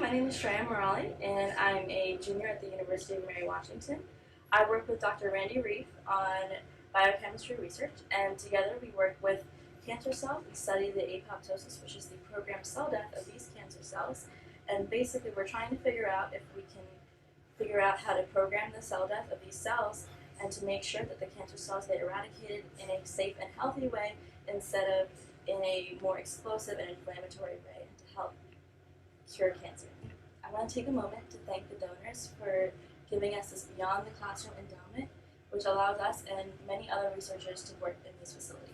my name is Shreya Murali, and I'm a junior at the University of Mary Washington. I work with Dr. Randy Reef on biochemistry research, and together we work with cancer cells. We study the apoptosis, which is the programmed cell death of these cancer cells, and basically we're trying to figure out if we can figure out how to program the cell death of these cells and to make sure that the cancer cells get eradicated in a safe and healthy way instead of in a more explosive and inflammatory way, and to help cure cancer. I want to take a moment to thank the donors for giving us this beyond the classroom endowment, which allows us and many other researchers to work in these facilities.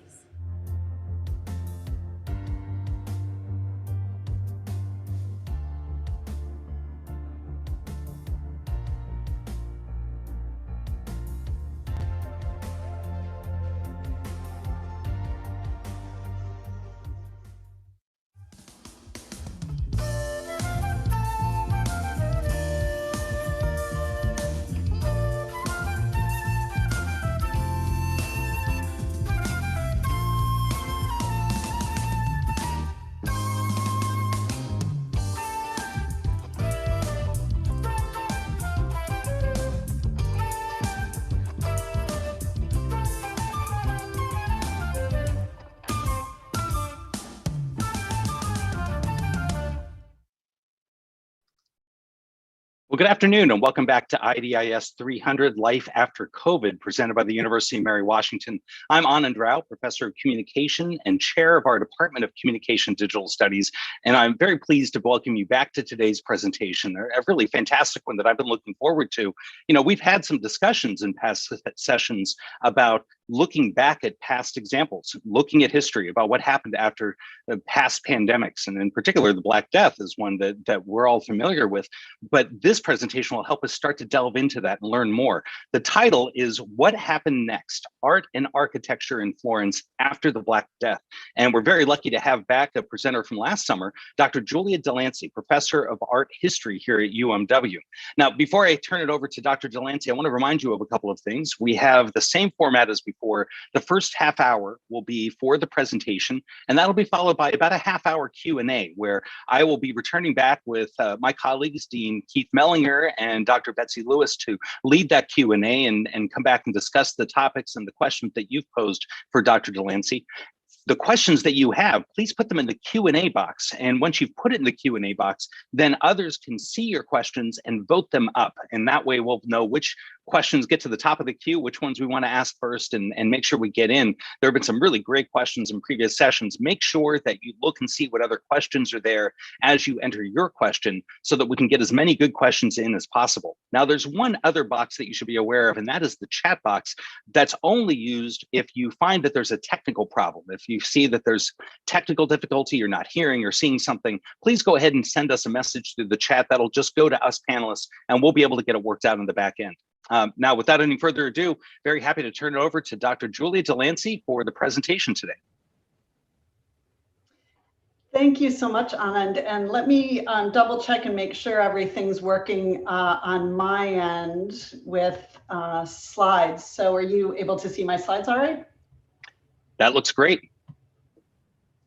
Well, good afternoon and welcome back to IDIS 300 Life After COVID, presented by the University of Mary Washington. I'm Anand Rao, Professor of Communication and Chair of our Department of Communication Digital Studies, and I'm very pleased to welcome you back to today's presentation, a really fantastic one that I've been looking forward to. You know, we've had some discussions in past sessions about looking back at past examples, looking at history about what happened after the past pandemics, and in particular, the Black Death is one that we're all familiar with. But this presentation will help us start to delve into that and learn more. The title is What Happened Next? Art and Architecture in Florence After the Black Death. And we're very lucky to have back a presenter from last summer, Dr. Julia Delancey, Professor of Art History here at UMW. Now, before I turn it over to Dr. Delancey, I want to remind you of a couple of things. We have the same format as before. The first half hour will be for the presentation, and that'll be followed by about a half-hour Q&A, where I will be returning back with my colleagues, Dean Keith Mellinger and Dr. Betsy Lewis, to lead that Q&A and come back and discuss the topics and the questions that you've posed for Dr. Delancey. The questions that you have, please put them in the Q&A box. And once you've put it in the Q&A box, then others can see your questions and vote them up. And that way we'll know which questions get to the top of the queue, which ones we want to ask first, and make sure we get in. There have been some really great questions in previous sessions. Make sure that you look and see what other questions are there as you enter your question so that we can get as many good questions in as possible. Now, there's one other box that you should be aware of, and that is the chat box. That's only used if you find that there's a technical problem. If you see that there's technical difficulty, you're not hearing or seeing something, please go ahead and send us a message through the chat. That'll just go to us panelists, and we'll be able to get it worked out in the back end. Now, without any further ado, very happy to turn it over to Dr. Julia Delancey for the presentation today. Thank you so much, Anand. And let me double check and make sure everything's working on my end with slides. So are you able to see my slides all right? That looks great.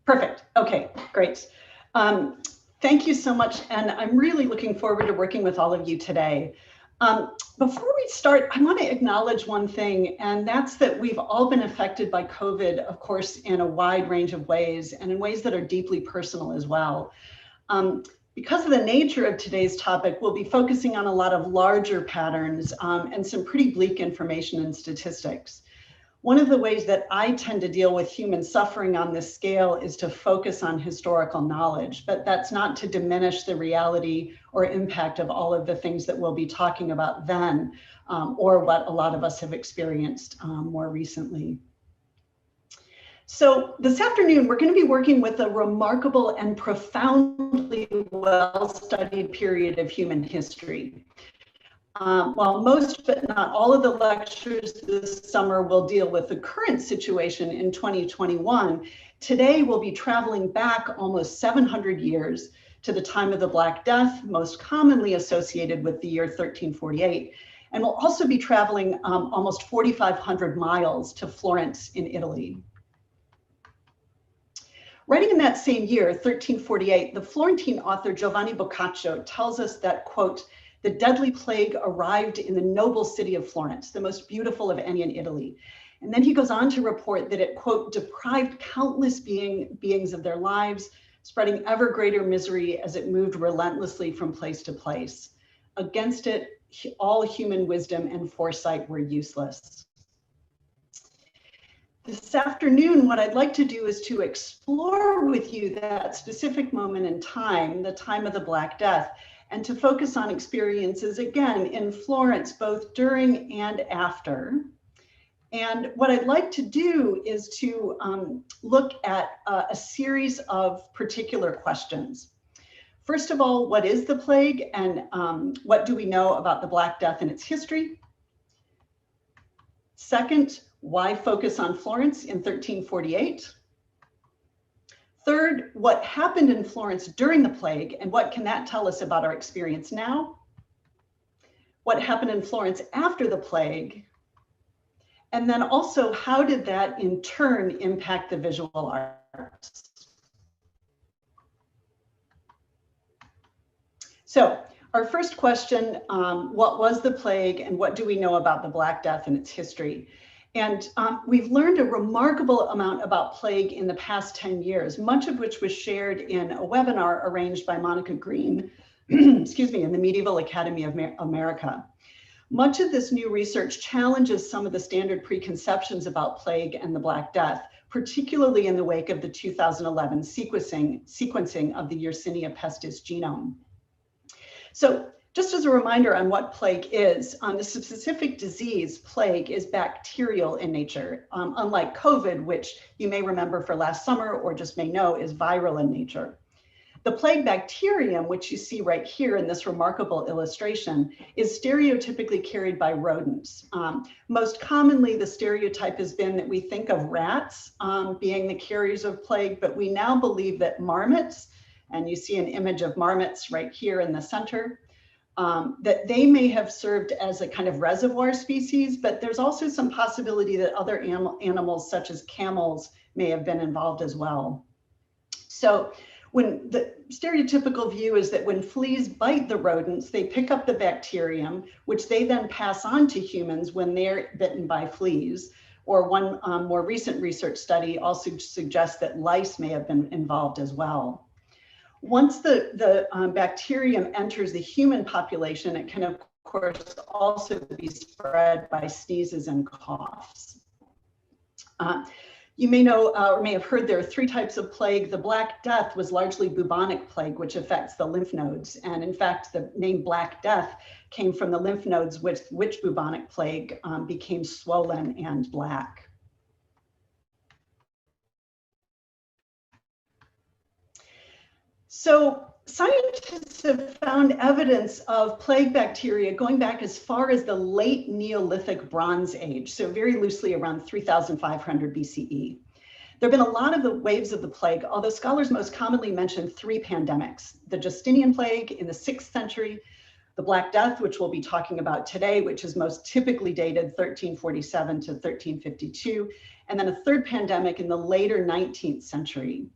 Perfect. Okay, great. Thank you so much. And I'm really looking forward to working with all of you today. Before we start, I want to acknowledge one thing, and that's that we've all been affected by COVID, of course, in a wide range of ways, and in ways that are deeply personal as well. Because of the nature of today's topic, we'll be focusing on a lot of larger patterns and some pretty bleak information and statistics. One of the ways that I tend to deal with human suffering on this scale is to focus on historical knowledge, but that's not to diminish the reality or impact of all of the things that we'll be talking about then, or what a lot of us have experienced more recently. So this afternoon, we're going to be working with a remarkable and profoundly well-studied period of human history. While most, but not all of the lectures this summer will deal with the current situation in 2021, today we'll be traveling back almost 700 years to the time of the Black Death, most commonly associated with the year 1348. And we'll also be traveling almost 4,500 miles to Florence in Italy. Writing in that same year, 1348, the Florentine author Giovanni Boccaccio tells us that, quote, the deadly plague arrived in the noble city of Florence, the most beautiful of any in Italy. And then he goes on to report that it, quote, deprived countless beings of their lives, spreading ever greater misery as it moved relentlessly from place to place. Against it, all human wisdom and foresight were useless. This afternoon, what I'd like to do is to explore with you that specific moment in time, the time of the Black Death, and to focus on experiences, again, in Florence, both during and after. And what I'd like to do is to look at a series of particular questions. First of all, what is the plague, and what do we know about the Black Death and its history? Second, why focus on Florence in 1348? Third, what happened in Florence during the plague, and what can that tell us about our experience now? What happened in Florence after the plague? And then also, how did that in turn impact the visual arts? So our first question, what was the plague and what do we know about the Black Death and its history? And we've learned a remarkable amount about plague in the past 10 years, much of which was shared in a webinar arranged by Monica Green, excuse me, in the Medieval Academy of America. Much of this new research challenges some of the standard preconceptions about plague and the Black Death, particularly in the wake of the 2011 sequencing of the Yersinia pestis genome. So just as a reminder on what plague is, the specific disease, plague, is bacterial in nature, unlike COVID, which you may remember for last summer or just may know is viral in nature. The plague bacterium, which you see right here in this remarkable illustration, is stereotypically carried by rodents. Most commonly, the stereotype has been that we think of rats being the carriers of plague, but we now believe that marmots, and you see an image of marmots right here in the center, that they may have served as a kind of reservoir species, but there's also some possibility that other animals such as camels may have been involved as well. So when the stereotypical view is that when fleas bite the rodents, they pick up the bacterium, which they then pass on to humans when they're bitten by fleas. Or one more recent research study also suggests that lice may have been involved as well. Once the bacterium enters the human population, it can, of course, also be spread by sneezes and coughs. You may know or may have heard there are three types of plague. The Black Death was largely bubonic plague, which affects the lymph nodes. And in fact, the name Black Death came from the lymph nodes which bubonic plague became swollen and black. So scientists have found evidence of plague bacteria going back as far as the late Neolithic Bronze Age, so very loosely around 3,500 BCE. There have been a lot of the waves of the plague, although scholars most commonly mention three pandemics: the Justinian plague in the 6th century, the Black Death, which we'll be talking about today, which is most typically dated 1347 to 1352, and then a third pandemic in the later 19th century.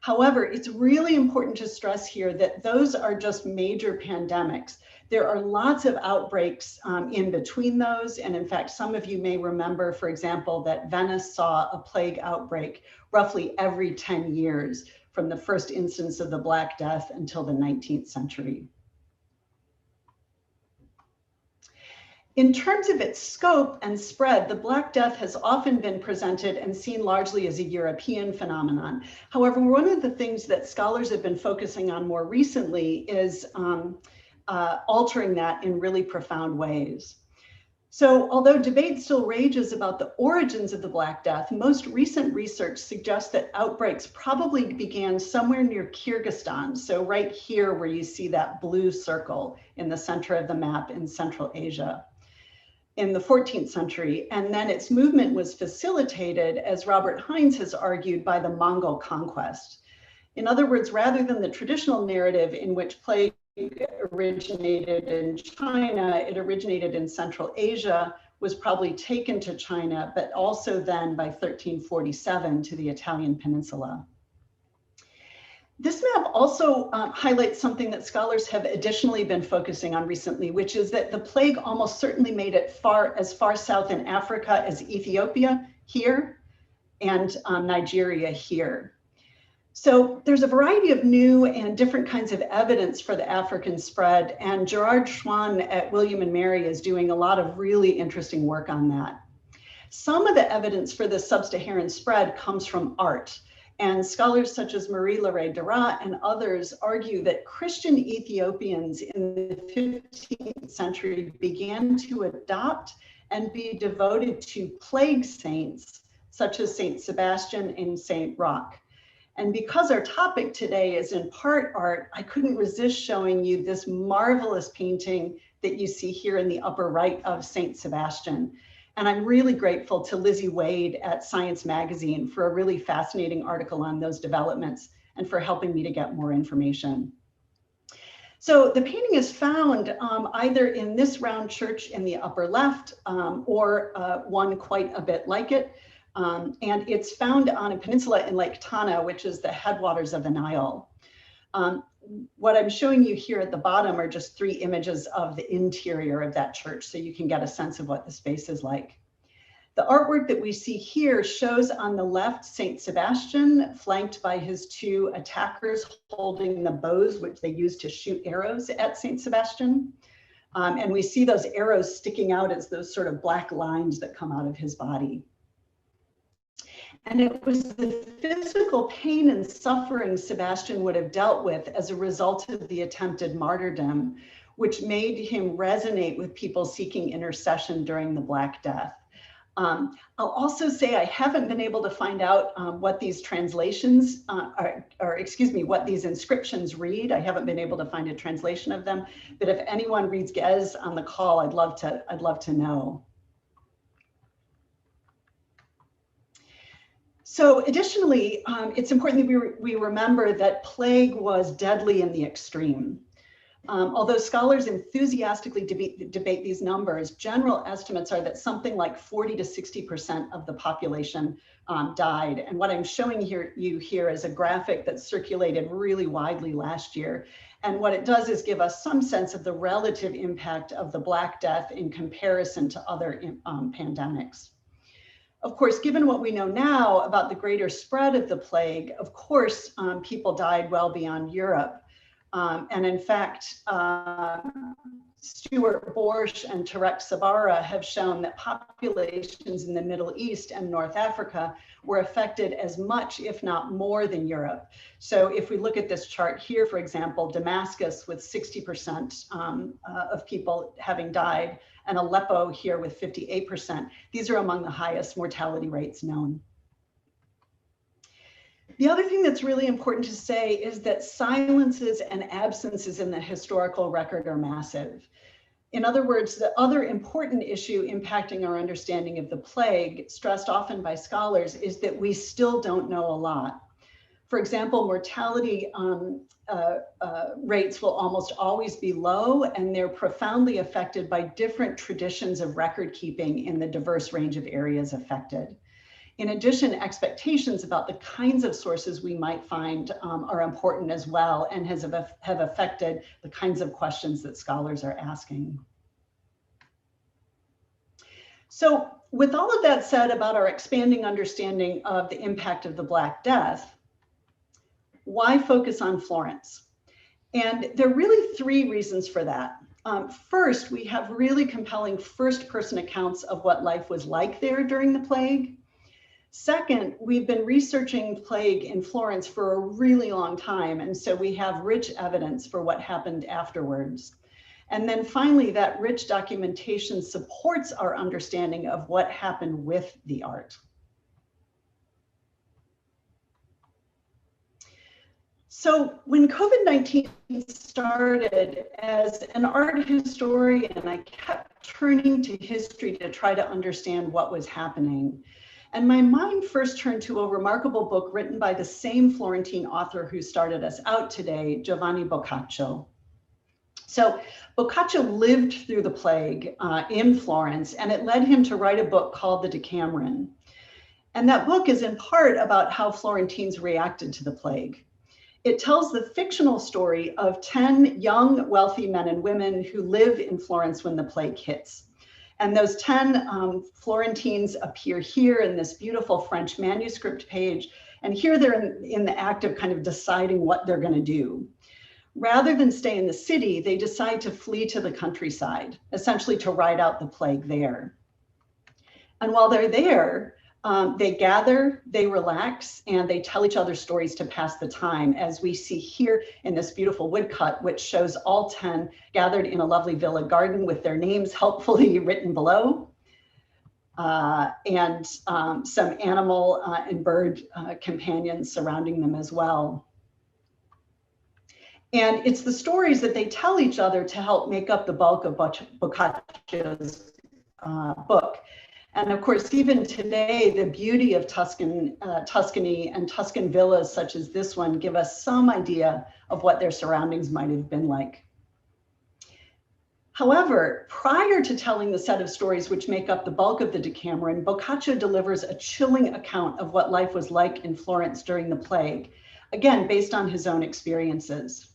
However, it's really important to stress here that those are just major pandemics. There are lots of outbreaks in between those. And in fact, some of you may remember, for example, that Venice saw a plague outbreak roughly every 10 years from the first instance of the Black Death until the 19th century. In terms of its scope and spread, the Black Death has often been presented and seen largely as a European phenomenon. However, one of the things that scholars have been focusing on more recently is altering that in really profound ways. So although debate still rages about the origins of the Black Death, most recent research suggests that outbreaks probably began somewhere near Kyrgyzstan. So right here where you see that blue circle in the center of the map in Central Asia, in the 14th century, and then its movement was facilitated, as Robert Hines has argued, by the Mongol conquest. In other words, rather than the traditional narrative in which plague originated in China, it originated in Central Asia, was probably taken to China, but also then by 1347 to the Italian peninsula. This map also highlights something that scholars have additionally been focusing on recently, which is that the plague almost certainly made it as far south in Africa as Ethiopia here and Nigeria here. So there's a variety of new and different kinds of evidence for the African spread, and Gerard Schwann at William and Mary is doing a lot of really interesting work on that. Some of the evidence for this sub-Saharan spread comes from art. And scholars such as Marie-Laure Duras and others argue that Christian Ethiopians in the 15th century began to adopt and be devoted to plague saints, such as Saint Sebastian and Saint Roch. And because our topic today is in part art, I couldn't resist showing you this marvelous painting that you see here in the upper right of Saint Sebastian. And I'm really grateful to Lizzie Wade at Science Magazine for a really fascinating article on those developments and for helping me to get more information. So the painting is found either in this round church in the upper left or one quite a bit like it. And it's found on a peninsula in Lake Tana, which is the headwaters of the Nile. What I'm showing you here at the bottom are just 3 images of the interior of that church, so you can get a sense of what the space is like. The artwork that we see here shows on the left Saint Sebastian, flanked by his 2 attackers holding the bows, which they use to shoot arrows at Saint Sebastian. And we see those arrows sticking out as those sort of black lines that come out of his body. And it was the physical pain and suffering Sebastian would have dealt with as a result of the attempted martyrdom, which made him resonate with people seeking intercession during the Black Death. I'll also say I haven't been able to find out what these translations what these inscriptions read. I haven't been able to find a translation of them, but if anyone reads Ge'ez on the call, I'd love to know. So additionally, it's important that we remember that plague was deadly in the extreme. Although scholars enthusiastically debate these numbers, general estimates are that something like 40 to 60% of the population died. And what I'm showing you here is a graphic that circulated really widely last year. And what it does is give us some sense of the relative impact of the Black Death in comparison to other pandemics. Of course, given what we know now about the greater spread of the plague, of course, people died well beyond Europe. And in fact, Stuart Borsch and Tarek Sabara have shown that populations in the Middle East and North Africa were affected as much, if not more, than Europe. So if we look at this chart here, for example, Damascus with 60% of people having died, and Aleppo here with 58%. These are among the highest mortality rates known. The other thing that's really important to say is that silences and absences in the historical record are massive. In other words, the other important issue impacting our understanding of the plague, stressed often by scholars, is that we still don't know a lot. For example, mortality rates will almost always be low, and they're profoundly affected by different traditions of record keeping in the diverse range of areas affected. In addition, expectations about the kinds of sources we might find are important as well, and have affected the kinds of questions that scholars are asking. So with all of that said about our expanding understanding of the impact of the Black Death, why focus on Florence? And there are really 3 reasons for that. First, we have really compelling first-person accounts of what life was like there during the plague. Second, we've been researching plague in Florence for a really long time, and so we have rich evidence for what happened afterwards. And then finally, that rich documentation supports our understanding of what happened with the art. So when COVID-19 started, as an art historian, I kept turning to history to try to understand what was happening. And my mind first turned to a remarkable book written by the same Florentine author who started us out today, Giovanni Boccaccio. So Boccaccio lived through the plague in Florence, and it led him to write a book called The Decameron. And that book is in part about how Florentines reacted to the plague. It tells the fictional story of 10 young, wealthy men and women who live in Florence when the plague hits. And those 10 Florentines appear here in this beautiful French manuscript page. And here they're in the act of kind of deciding what they're going to do. Rather than stay in the city, they decide to flee to the countryside, essentially to ride out the plague there. And while they're there, they gather, they relax, and they tell each other stories to pass the time, as we see here in this beautiful woodcut, which shows all 10 gathered in a lovely villa garden with their names helpfully written below, and some animal and bird companions surrounding them as well. And it's the stories that they tell each other to help make up the bulk of Boccaccio's book. And of course, even today, the beauty of Tuscany and Tuscan villas such as this one give us some idea of what their surroundings might have been like. However, prior to telling the set of stories which make up the bulk of the Decameron, Boccaccio delivers a chilling account of what life was like in Florence during the plague, again, based on his own experiences.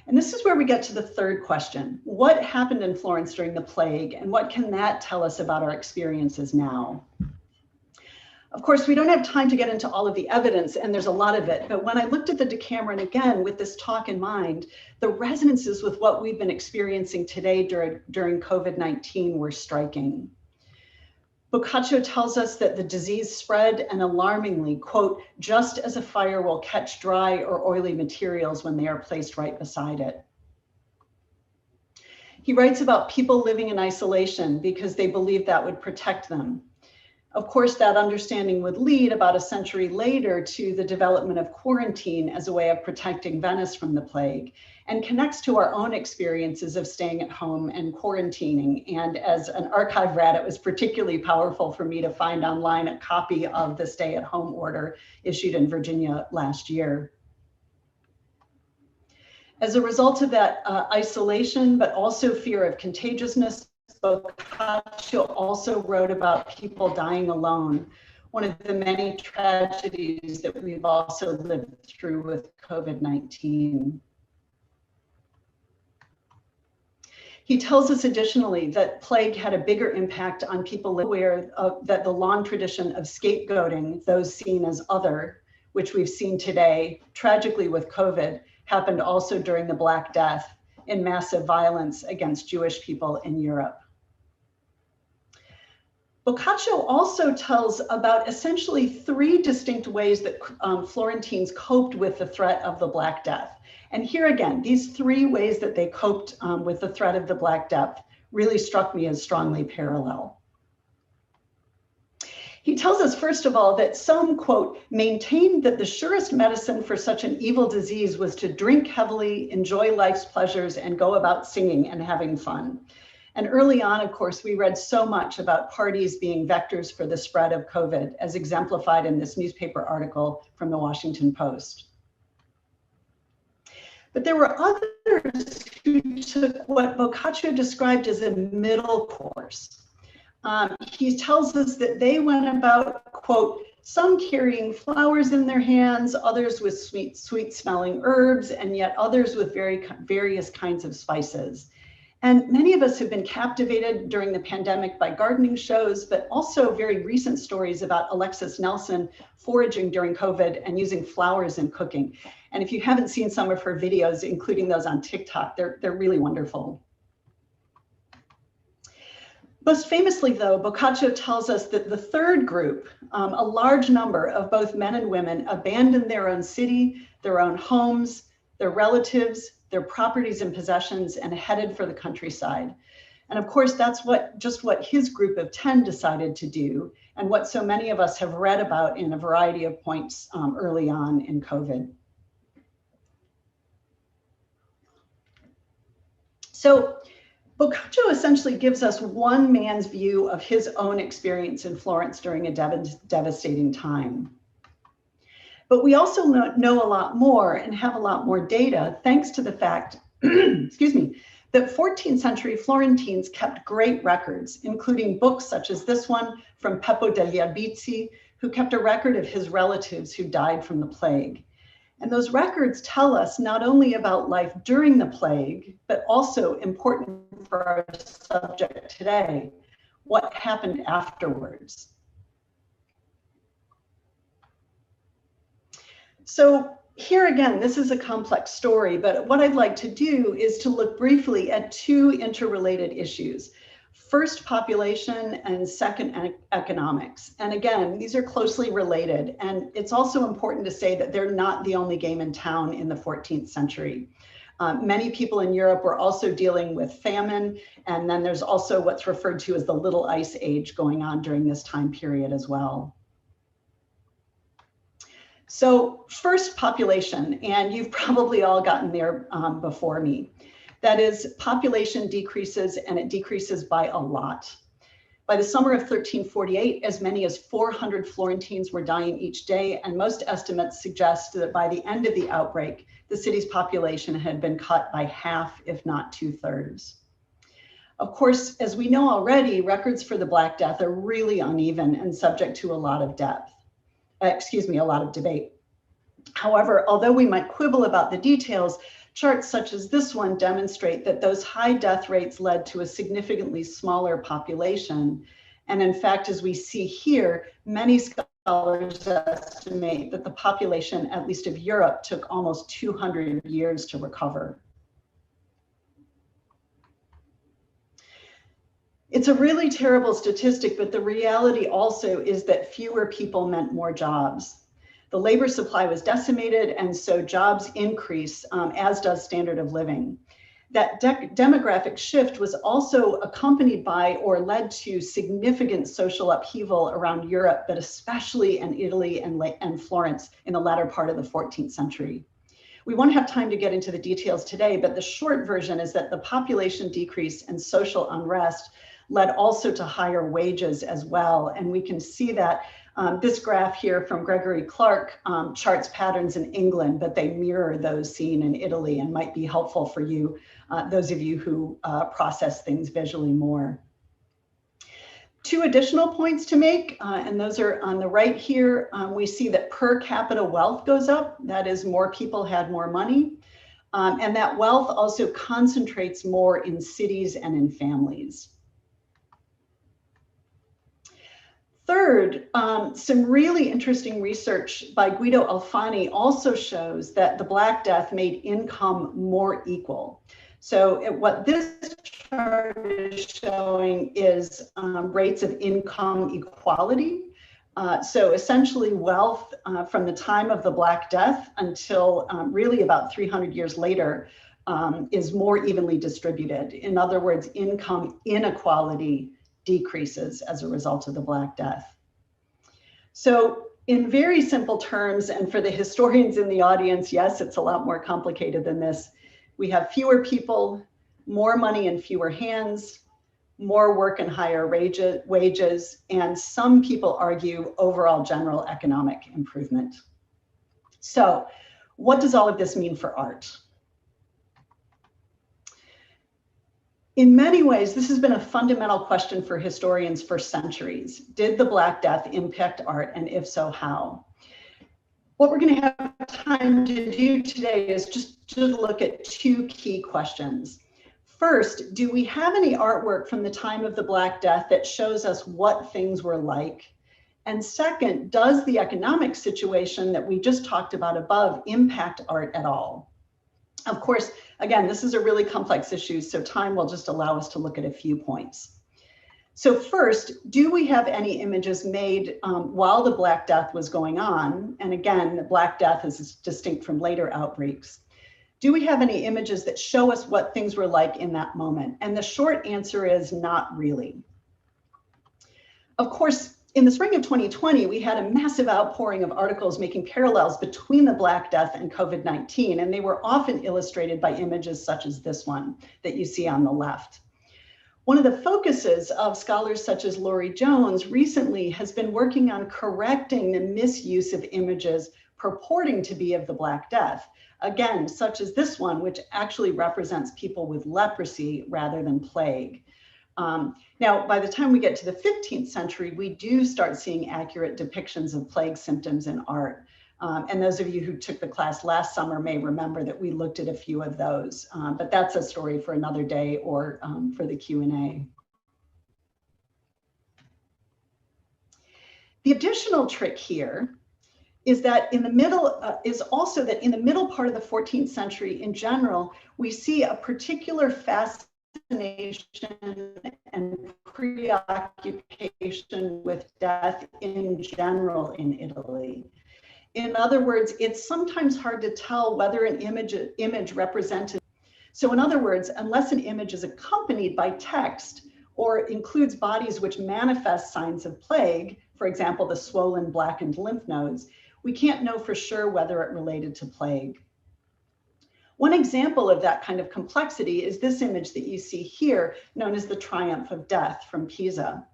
And this is where we get to the third question. What happened in Florence during the plague, and what can that tell us about our experiences now? Of course, we don't have time to get into all of the evidence, and there's a lot of it, but when I looked at the Decameron again with this talk in mind, the resonances with what we've been experiencing today during COVID-19 were striking. Boccaccio tells us that the disease spread, and alarmingly, quote, just as a fire will catch dry or oily materials when they are placed right beside it. He writes about people living in isolation because they believed that would protect them. Of course, that understanding would lead about a century later to the development of quarantine as a way of protecting Venice from the plague, and connects to our own experiences of staying at home and quarantining. And as an archive rat, it was particularly powerful for me to find online a copy of the stay-at-home order issued in Virginia last year. As a result of that isolation, but also fear of contagiousness, Boccaccio also wrote about people dying alone, one of the many tragedies that we've also lived through with COVID-19. He tells us additionally that plague had a bigger impact on people aware that the long tradition of scapegoating those seen as other, which we've seen today, tragically with COVID, happened also during the Black Death in massive violence against Jewish people in Europe. Boccaccio also tells about essentially 3 distinct ways that Florentines coped with the threat of the Black Death. And here again, these 3 ways that they coped with the threat of the Black Death really struck me as strongly parallel. He tells us, first of all, that some, quote, maintained that the surest medicine for such an evil disease was to drink heavily, enjoy life's pleasures, and go about singing and having fun. And early on, of course, we read so much about parties being vectors for the spread of COVID, as exemplified in this newspaper article from the Washington Post. But there were others who took what Boccaccio described as a middle course. He tells us that they went about, quote, some carrying flowers in their hands, others with sweet smelling herbs, and yet others with various kinds of spices. And many of us have been captivated during the pandemic by gardening shows, but also very recent stories about Alexis Nelson foraging during COVID and using flowers in cooking. And if you haven't seen some of her videos, including those on TikTok, they're really wonderful. Most famously, though, Boccaccio tells us that the third group, a large number of both men and women, abandoned their own city, their own homes, their relatives, their properties and possessions, and headed for the countryside. And of course, that's just what his group of 10 decided to do, and what so many of us have read about in a variety of points early on in COVID. So Boccaccio essentially gives us one man's view of his own experience in Florence during a devastating time. But we also know a lot more and have a lot more data thanks to the fact excuse me, that 14th century Florentines kept great records, including books such as this one from Peppo degli Albizzi, who kept a record of his relatives who died from the plague. And those records tell us not only about life during the plague, but also important for our subject today, what happened afterwards. So here again, this is a complex story, but what I'd like to do is to look briefly at two interrelated issues. First, population, and second, economics. And again, these are closely related. And it's also important to say that they're not the only game in town in the 14th century. Many people in Europe were also dealing with famine. And then there's also what's referred to as the Little Ice Age going on during this time period as well. So first, population, and you've probably all gotten there before me. That is, population decreases, and it decreases by a lot. By the summer of 1348, as many as 400 Florentines were dying each day, and most estimates suggest that by the end of the outbreak, the city's population had been cut by half, if not 2/3. Of course, as we know already, records for the Black Death are really uneven and subject to a lot of a lot of debate. However, although we might quibble about the details, charts such as this one demonstrate that those high death rates led to a significantly smaller population. And in fact, as we see here, many scholars estimate that the population, at least of Europe, took almost 200 years to recover. It's a really terrible statistic, but the reality also is that fewer people meant more jobs. The labor supply was decimated, and so jobs increase, as does standard of living. That demographic shift was also accompanied by or led to significant social upheaval around Europe, but especially in Italy and Florence in the latter part of the 14th century. We won't have time to get into the details today, but the short version is that the population decrease and social unrest led also to higher wages as well. And we can see that this graph here from Gregory Clark charts patterns in England, but they mirror those seen in Italy and might be helpful for you, those of you who process things visually more. Two additional points to make, and those are on the right here. We see that per capita wealth goes up. That is, more people had more money. And that wealth also concentrates more in cities and in families. Third, some really interesting research by Guido Alfani also shows that the Black Death made income more equal. So what this chart is showing is rates of income equality. So essentially wealth from the time of the Black Death until really about 300 years later is more evenly distributed. In other words, income inequality decreases as a result of the Black Death. So in very simple terms, and for the historians in the audience, yes, it's a lot more complicated than this. We have fewer people, more money in fewer hands, more work and higher wages, and some people argue overall general economic improvement. So what does all of this mean for art? In many ways, this has been a fundamental question for historians for centuries. Did the Black Death impact art, and if so, how? What we're going to have time to do today is just to look at two key questions. First, do we have any artwork from the time of the Black Death that shows us what things were like? And second, does the economic situation that we just talked about above impact art at all? Of course, again, this is a really complex issue, so time will just allow us to look at a few points. So first, do we have any images made while the Black Death was going on? And again, the Black Death is distinct from later outbreaks. Do we have any images that show us what things were like in that moment? And the short answer is not really. Of course, in the spring of 2020, we had a massive outpouring of articles making parallels between the Black Death and COVID-19, and they were often illustrated by images such as this one that you see on the left. One of the focuses of scholars such as Laurie Jones recently has been working on correcting the misuse of images purporting to be of the Black Death. Again, such as this one, which actually represents people with leprosy rather than plague. Now, by the time we get to the 15th century, we do start seeing accurate depictions of plague symptoms in art. And those of you who took the class last summer may remember that we looked at a few of those, but that's a story for another day or for the Q&A. The additional trick here is that in the middle in the middle part of the 14th century in general, we see a particular fascination and preoccupation with death in general in Italy. In other words, it's sometimes hard to tell whether an image represented. So in other words, unless an image is accompanied by text or includes bodies which manifest signs of plague, for example, the swollen, blackened lymph nodes, we can't know for sure whether it related to plague. One example of that kind of complexity is this image that you see here, known as the Triumph of Death from Pisa.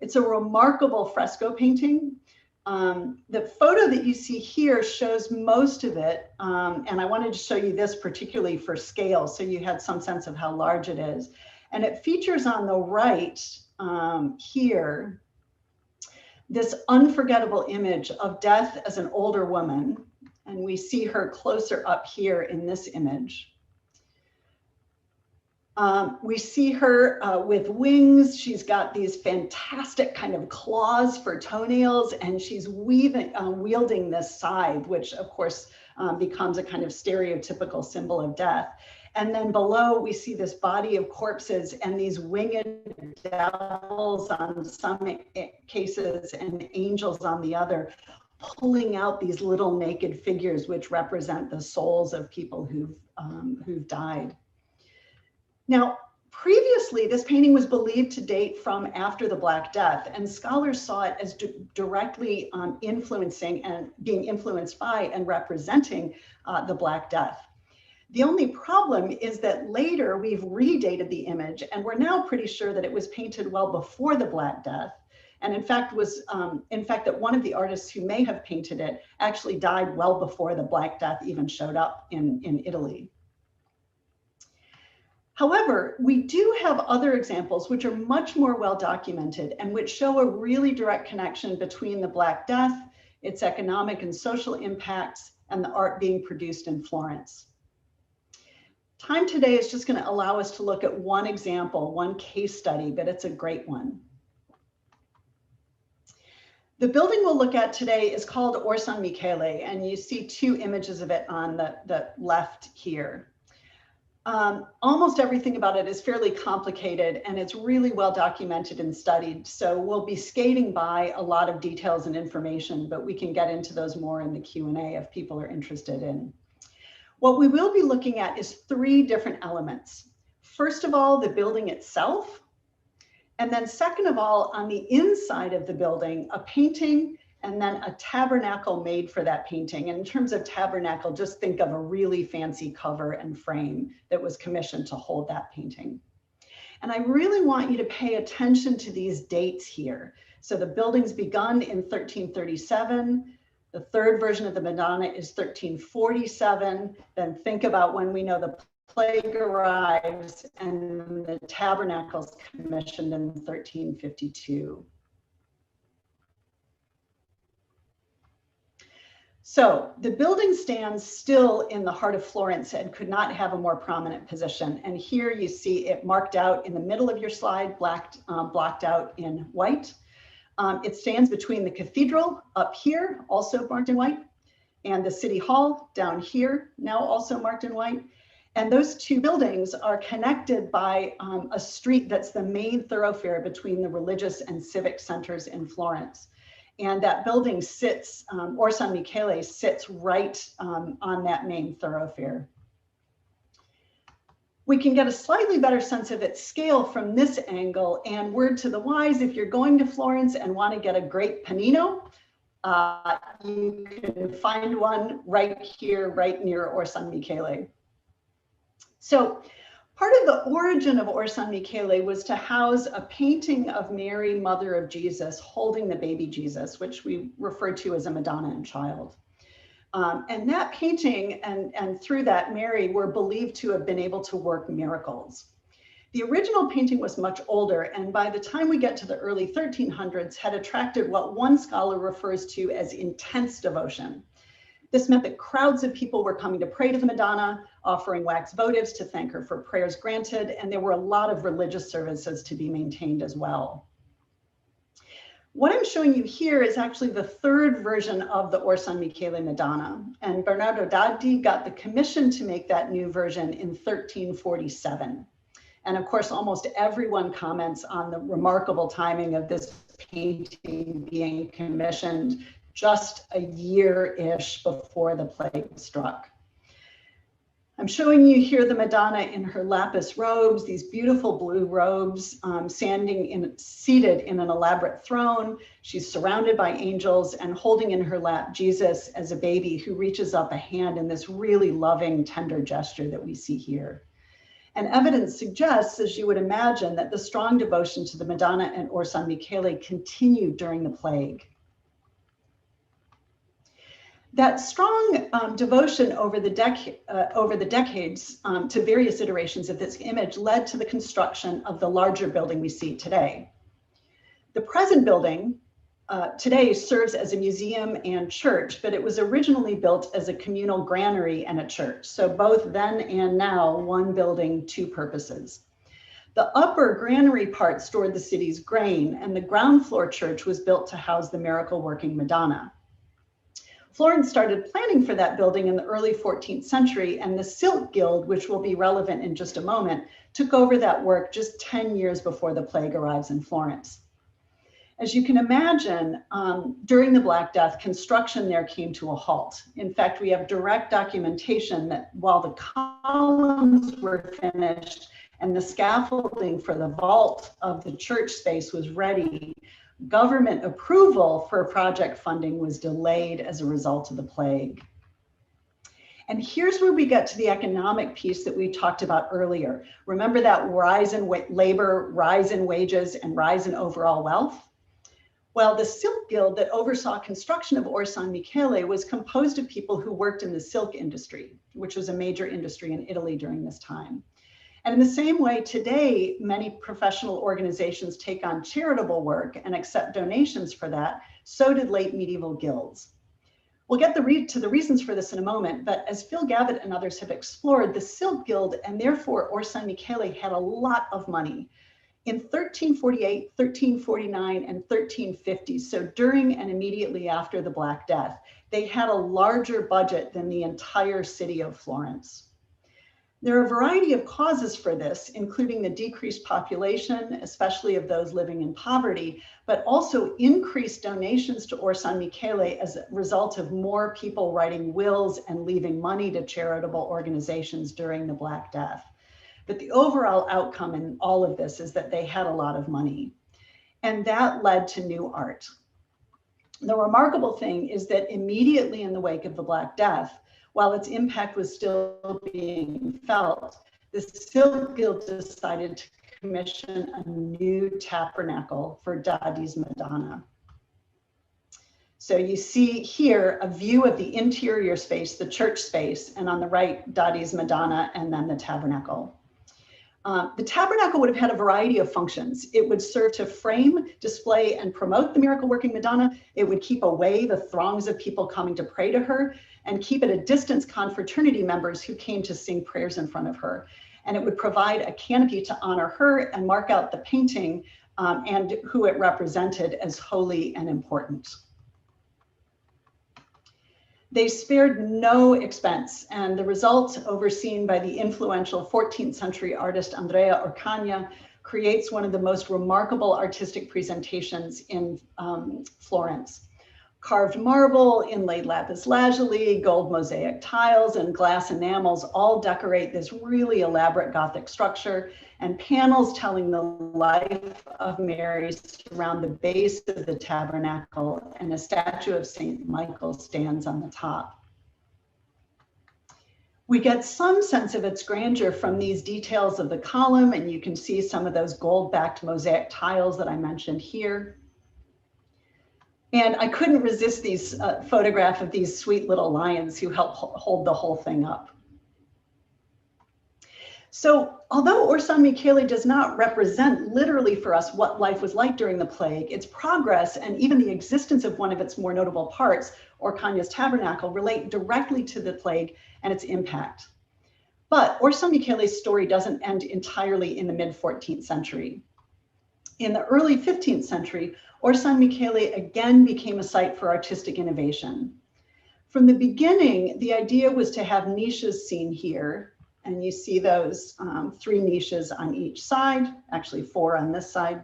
It's a remarkable fresco painting. The photo that you see here shows most of it, and I wanted to show you this particularly for scale, so you had some sense of how large it is. And it features on the right here, this unforgettable image of death as an older woman. And we see her closer up here in this image. We see her with wings. She's got these fantastic kind of claws for toenails, and she's wielding this scythe, which of course becomes a kind of stereotypical symbol of death. And then below, we see this body of corpses and these winged devils on some cases and angels on the other, pulling out these little naked figures which represent the souls of people who've died. Now, previously, this painting was believed to date from after the Black Death, and scholars saw it as directly influencing and being influenced by and representing the Black Death. The only problem is that later we've redated the image, and we're now pretty sure that it was painted well before the Black Death. And in fact, that one of the artists who may have painted it actually died well before the Black Death even showed up in Italy. However, we do have other examples which are much more well documented and which show a really direct connection between the Black Death, its economic and social impacts, and the art being produced in Florence. Time today is just going to allow us to look at one example, one case study, but it's a great one. The building we'll look at today is called Or San Michele, and you see two images of it on the left here. Almost everything about it is fairly complicated, and it's really well documented and studied. So we'll be skating by a lot of details and information, but we can get into those more in the Q&A if people are interested in. What we will be looking at is three different elements. First of all, the building itself. And then second of all, on the inside of the building, a painting and then a tabernacle made for that painting. And in terms of tabernacle, just think of a really fancy cover and frame that was commissioned to hold that painting. And I really want you to pay attention to these dates here. So the building's begun in 1337. The third version of the Madonna is 1347. Then think about when we know the plague arrives and the tabernacle's commissioned in 1352. So the building stands still in the heart of Florence and could not have a more prominent position. And here you see it marked out in the middle of your slide, blocked out in white. It stands between the cathedral up here, also marked in white, and the city hall down here, now also marked in white. And those two buildings are connected by a street that's the main thoroughfare between the religious and civic centers in Florence. And that building sits, Or San Michele sits right on that main thoroughfare. We can get a slightly better sense of its scale from this angle, and word to the wise, if you're going to Florence and want to get a great panino, you can find one right here, right near Or San Michele. So part of the origin of Or San Michele was to house a painting of Mary, Mother of Jesus, holding the baby Jesus, which we refer to as a Madonna and Child. And that painting and through that Mary were believed to have been able to work miracles. The original painting was much older, and by the time we get to the early 1300s had attracted what one scholar refers to as intense devotion. This meant that crowds of people were coming to pray to the Madonna, offering wax votives to thank her for prayers granted, and there were a lot of religious services to be maintained as well. What I'm showing you here is actually the third version of the Or San Michele Madonna, and Bernardo Daddi got the commission to make that new version in 1347. And of course, almost everyone comments on the remarkable timing of this painting being commissioned just a year-ish before the plague struck. I'm showing you here the Madonna in her lapis robes, these beautiful blue robes, seated in an elaborate throne. She's surrounded by angels and holding in her lap Jesus as a baby who reaches up a hand in this really loving, tender gesture that we see here. And evidence suggests, as you would imagine, that the strong devotion to the Madonna and Or San Michele continued during the plague. That strong devotion over the decades to various iterations of this image led to the construction of the larger building we see today. The present building today serves as a museum and church, but it was originally built as a communal granary and a church. So both then and now, one building, two purposes. The upper granary part stored the city's grain, and the ground floor church was built to house the miracle working Madonna. Florence started planning for that building in the early 14th century, and the Silk Guild, which will be relevant in just a moment, took over that work just 10 years before the plague arrives in Florence. As you can imagine, during the Black Death, construction there came to a halt. In fact, we have direct documentation that while the columns were finished and the scaffolding for the vault of the church space was ready, government approval for project funding was delayed as a result of the plague. And here's where we get to the economic piece that we talked about earlier. Remember that rise in labor, rise in wages, and rise in overall wealth? Well, the Silk Guild that oversaw construction of Or San Michele was composed of people who worked in the silk industry, which was a major industry in Italy during this time. And in the same way, today, many professional organizations take on charitable work and accept donations for that. So did late medieval guilds. We'll get to the reasons for this in a moment, but as Phil Gavitt and others have explored, the Silk Guild and therefore Or San Michele had a lot of money. In 1348, 1349, and 1350, so during and immediately after the Black Death, they had a larger budget than the entire city of Florence. There are a variety of causes for this, including the decreased population, especially of those living in poverty, but also increased donations to Or San Michele as a result of more people writing wills and leaving money to charitable organizations during the Black Death. But the overall outcome in all of this is that they had a lot of money, and that led to new art. The remarkable thing is that immediately in the wake of the Black Death, while its impact was still being felt, the Silk Guild decided to commission a new tabernacle for Daddi's Madonna. So you see here a view of the interior space, the church space, and on the right, Daddi's Madonna, and then the tabernacle. The tabernacle would have had a variety of functions. It would serve to frame, display, and promote the miracle-working Madonna. It would keep away the throngs of people coming to pray to her, and keep at a distance confraternity members who came to sing prayers in front of her. And it would provide a canopy to honor her and mark out the painting and who it represented as holy and important. They spared no expense, and the result, overseen by the influential 14th century artist Andrea Orcagna, creates one of the most remarkable artistic presentations in Florence. Carved marble, inlaid lapis lazuli, gold mosaic tiles, and glass enamels all decorate this really elaborate Gothic structure, and panels telling the life of Mary surround the base of the tabernacle, and a statue of Saint Michael stands on the top. We get some sense of its grandeur from these details of the column, and you can see some of those gold-backed mosaic tiles that I mentioned here. And I couldn't resist these photograph of these sweet little lions who help hold the whole thing up. So although Orson Michele does not represent literally for us what life was like during the plague, its progress and even the existence of one of its more notable parts, Orkanya's tabernacle, relate directly to the plague and its impact. But Orson Michele's story doesn't end entirely in the mid-14th century. In the early 15th century, Orson Michele again became a site for artistic innovation. From the beginning, the idea was to have niches seen here, and you see those 3 niches on each side, actually 4 on this side.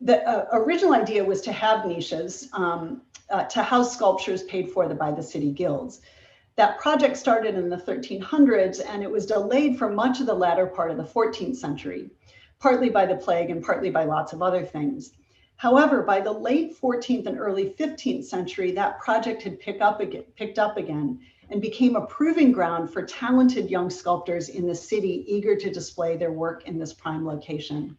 The original idea was to have niches to house sculptures paid for by the city guilds. That project started in the 1300s, and it was delayed for much of the latter part of the 14th century, partly by the plague and partly by lots of other things. However, by the late 14th and early 15th century, that project had picked up again and became a proving ground for talented young sculptors in the city eager to display their work in this prime location.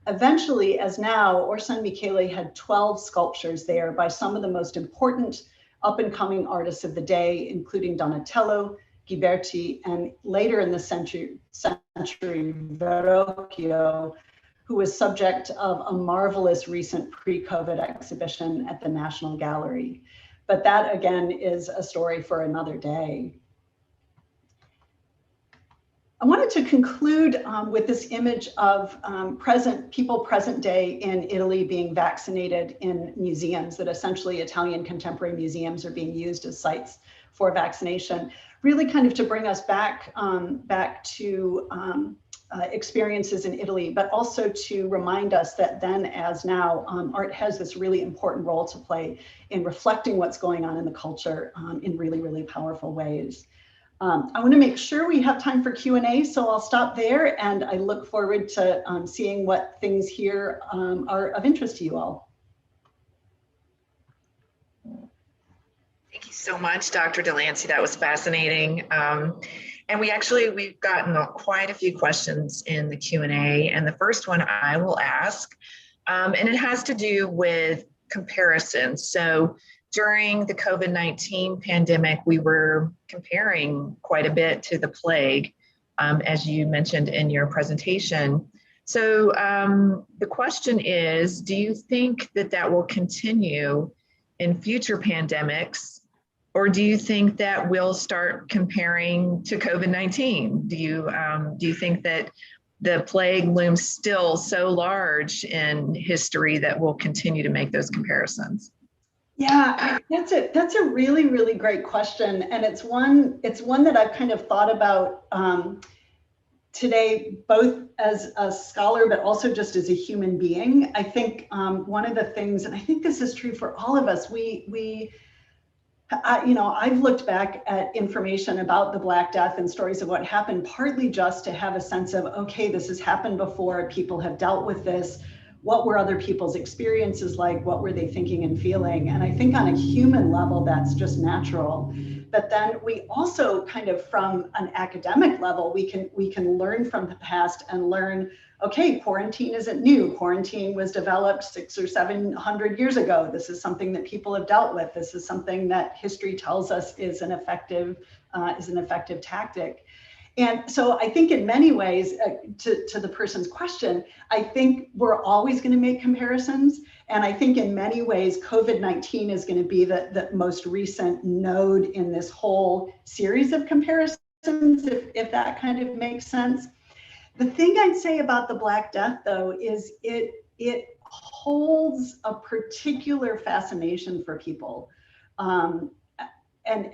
Eventually, as now, Orson Michele had 12 sculptures there by some of the most important up-and-coming artists of the day, including Donatello, Ghiberti, and later in the century Verrocchio, who was subject of a marvelous recent pre-COVID exhibition at the National Gallery. But that, again, is a story for another day. I wanted to conclude with this image of people present day in Italy being vaccinated in museums, that essentially Italian contemporary museums are being used as sites for vaccination, really kind of to bring us back to experiences in Italy, but also to remind us that then as now, art has this really important role to play in reflecting what's going on in the culture in really, really powerful ways. I want to make sure we have time for Q&A, so I'll stop there, and I look forward to seeing what things here are of interest to you all. Thank you so much, Dr. Delancey. That was fascinating. And we've gotten quite a few questions in the Q&A, and the first one I will ask, and it has to do with comparisons. So during the COVID-19 pandemic, we were comparing quite a bit to the plague, as you mentioned in your presentation. So the question is, do you think that will continue in future pandemics, or do you think that we'll start comparing to COVID-19? Do you think that the plague looms still so large in history that we'll continue to make those comparisons? Yeah, that's a really, really great question. And it's one that I've kind of thought about today, both as a scholar, but also just as a human being. I think one of the things, and I think this is true for all of us, I've looked back at information about the Black Death and stories of what happened, partly just to have a sense of, okay, this has happened before, people have dealt with this. What were other people's experiences like? What were they thinking and feeling? And I think on a human level, that's just natural. But then we also kind of, from an academic level, we can learn from the past and learn, okay, quarantine isn't new. Quarantine was developed 600 or 700 years ago. This is something that people have dealt with. This is something that history tells us is an effective tactic. And so I think in many ways, to the person's question, I think we're always going to make comparisons. And I think in many ways, COVID-19 is going to be the most recent node in this whole series of comparisons, if that kind of makes sense. The thing I'd say about the Black Death, though, is it holds a particular fascination for people. And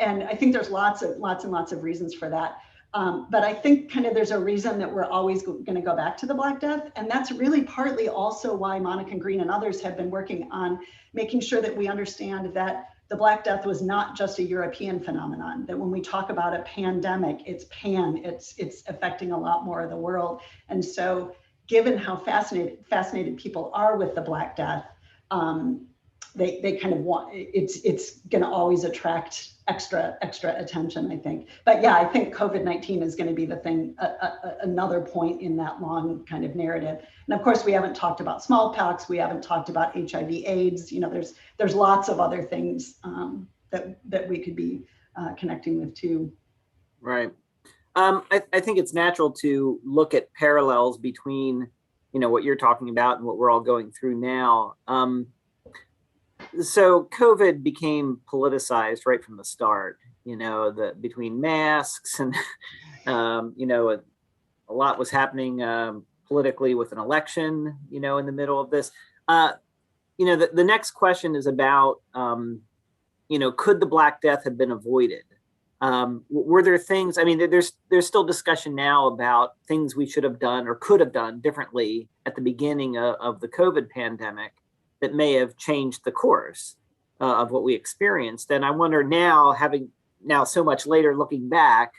I think there's lots and lots of reasons for that. But I think kind of there's a reason that we're always going to go back to the Black Death. And that's really partly also why Monica Green and others have been working on making sure that we understand that the Black Death was not just a European phenomenon, that when we talk about a pandemic, it's it's affecting a lot more of the world. And so given how fascinated people are with the Black Death, they kind of want, it's going to always attract extra attention, I think. But yeah, I think COVID-19 is going to be the thing, another point in that long kind of narrative. And of course, we haven't talked about smallpox. We haven't talked about HIV/AIDS. You know, there's lots of other things that we could be connecting with too. Right. I think it's natural to look at parallels between, you know, what you're talking about and what we're all going through now. So COVID became politicized right from the start, you know, between masks and, you know, a lot was happening politically with an election, you know, in the middle of this. You know, the next question is about, you know, could the Black Death have been avoided? Were there things, I mean, there's still discussion now about things we should have done or could have done differently at the beginning of the COVID pandemic that may have changed the course of what we experienced. And I wonder now, having now so much later looking back,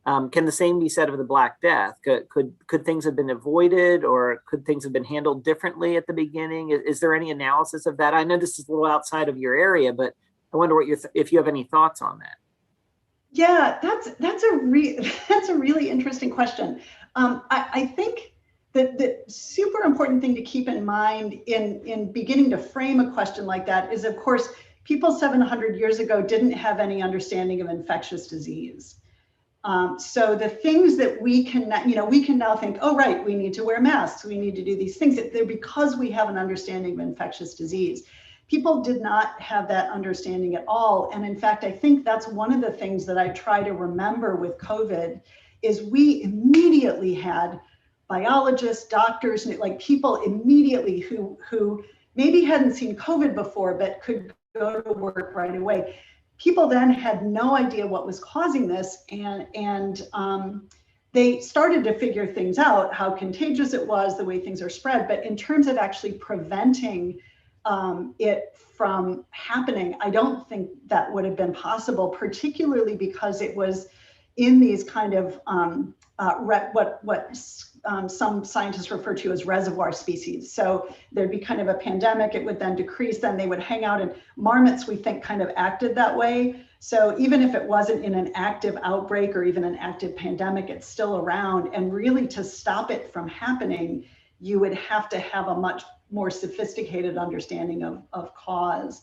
can the same be said of the Black Death? Could things have been avoided, or could things have been handled differently at the beginning? Is there any analysis of that? I know this is a little outside of your area, but I wonder what if you have any thoughts on that. Yeah, that's a really interesting question. I think that the super important thing to keep in mind in beginning to frame a question like that is, of course, people 700 years ago didn't have any understanding of infectious disease. So the things that we can now think, oh, right, we need to wear masks, we need to do these things. They're because we have an understanding of infectious disease. People did not have that understanding at all. And in fact, I think that's one of the things that I try to remember with COVID is we immediately had biologists, doctors, like people immediately who maybe hadn't seen COVID before, but could go to work right away. People then had no idea what was causing this, and they started to figure things out, how contagious it was, the way things are spread. But in terms of actually preventing it from happening, I don't think that would have been possible, particularly because it was in these kind of some scientists refer to as reservoir species. So there'd be kind of a pandemic, it would then decrease, then they would hang out, and marmots, we think, kind of acted that way. So even if it wasn't in an active outbreak or even an active pandemic, it's still around. And really, to stop it from happening, you would have to have a much more sophisticated understanding of cause.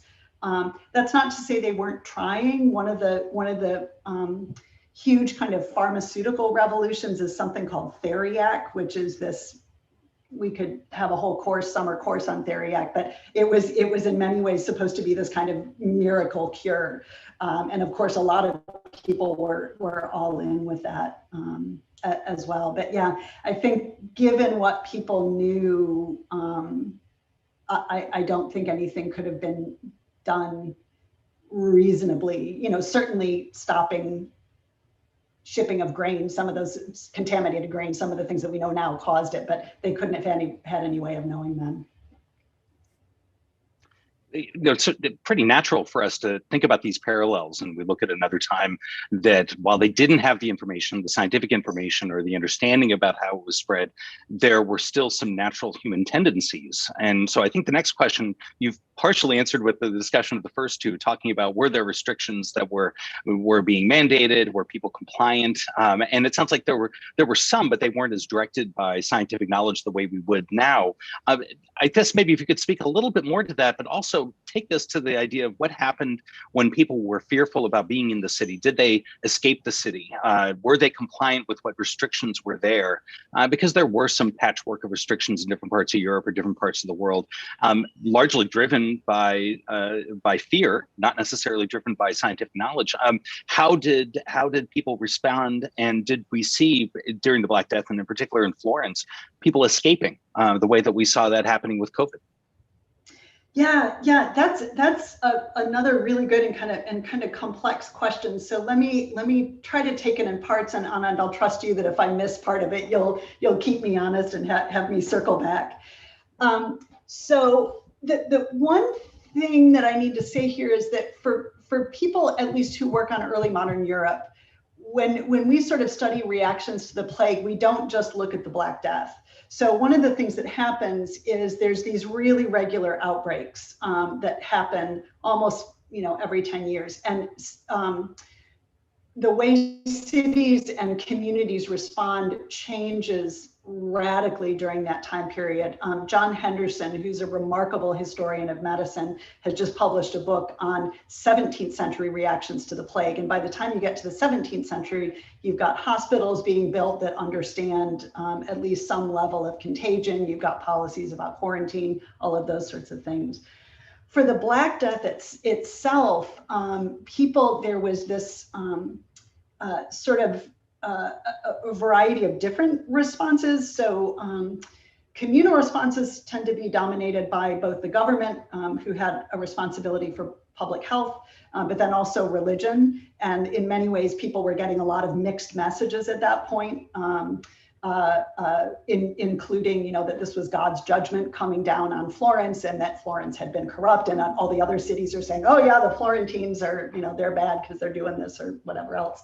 That's not to say they weren't trying. One of the huge kind of pharmaceutical revolutions is something called Theriac, which is this, we could have a whole summer course on Theriac, but it was in many ways supposed to be this kind of miracle cure. And of course, a lot of people were all in with that as well. But yeah, I think given what people knew, I don't think anything could have been done reasonably, you know, certainly stopping shipping of grain, some of those contaminated grain, some of the things that we know now caused it, but they couldn't have had any way of knowing then. It's pretty natural for us to think about these parallels, and we look at another time that while they didn't have the information, the scientific information or the understanding about how it was spread, there were still some natural human tendencies. And so I think the next question you've partially answered with the discussion of the first two, talking about were there restrictions that were being mandated, were people compliant? And it sounds like there were some, but they weren't as directed by scientific knowledge the way we would now. I guess maybe if you could speak a little bit more to that, but also take this to the idea of what happened when people were fearful about being in the city. Did they escape the city? Were they compliant with what restrictions were there? Because there were some patchwork of restrictions in different parts of Europe or different parts of the world, largely driven by fear, not necessarily driven by scientific knowledge. How did people respond? And did we see during the Black Death, and in particular in Florence, people escaping the way that we saw that happening with COVID? Yeah, that's another really good and kind of complex question. So let me try to take it in parts, and Anand, I'll trust you that if I miss part of it, you'll keep me honest and have me circle back. So the one thing that I need to say here is that for people, at least who work on early modern Europe, when we sort of study reactions to the plague, we don't just look at the Black Death. So one of the things that happens is there's these really regular outbreaks that happen almost, every 10 years. And the way cities and communities respond changes radically during that time period. John Henderson, who's a remarkable historian of medicine, has just published a book on 17th century reactions to the plague. And by the time you get to the 17th century, you've got hospitals being built that understand at least some level of contagion. You've got policies about quarantine, all of those sorts of things. For the Black Death itself, there was this a variety of different responses. So communal responses tend to be dominated by both the government, who had a responsibility for public health, but then also religion. And in many ways, people were getting a lot of mixed messages at that point, including, that this was God's judgment coming down on Florence, and that Florence had been corrupt, and all the other cities are saying, oh yeah, the Florentines are, they're bad because they're doing this or whatever else.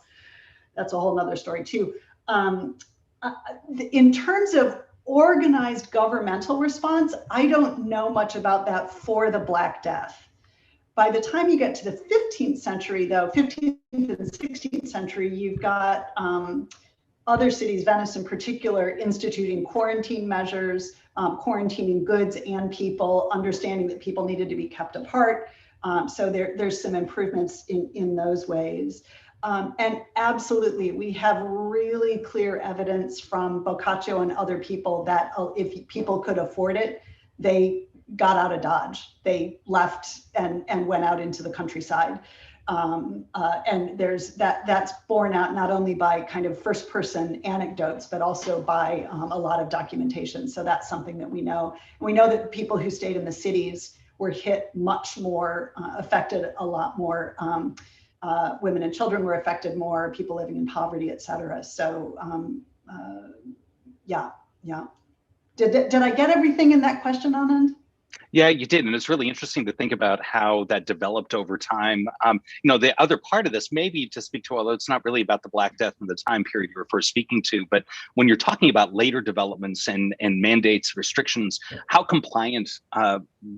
That's a whole nother story too. In terms of organized governmental response, I don't know much about that for the Black Death. By the time you get to the 15th century, though, 15th and 16th century, you've got other cities, Venice in particular, instituting quarantine measures, quarantining goods and people, understanding that people needed to be kept apart. So there's some improvements in those ways. And absolutely, we have really clear evidence from Boccaccio and other people that if people could afford it, they got out of Dodge. They left and went out into the countryside. And that's borne out not only by kind of first person anecdotes, but also by a lot of documentation. So that's something that we know. And we know that people who stayed in the cities were hit much more, affected a lot more. Women and children were affected more, people living in poverty, et cetera. So yeah. Did I get everything in that question, Anand? Yeah, you did. And it's really interesting to think about how that developed over time. The other part of this, maybe to speak to, although it's not really about the Black Death and the time period you were first speaking to, but when you're talking about later developments and mandates, restrictions, how compliant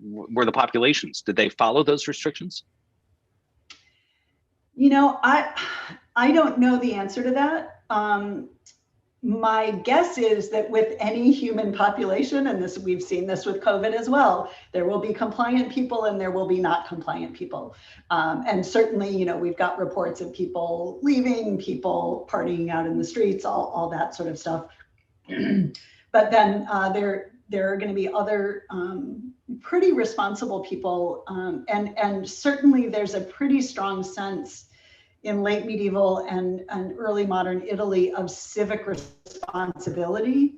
were the populations? Did they follow those restrictions? I don't know the answer to that. My guess is that with any human population, and we've seen this with COVID as well, there will be compliant people and there will be not compliant people. And certainly, we've got reports of people leaving, people partying out in the streets, all that sort of stuff. But then there are going to be other pretty responsible people. And certainly there's a pretty strong sense in late medieval and early modern Italy of civic responsibility.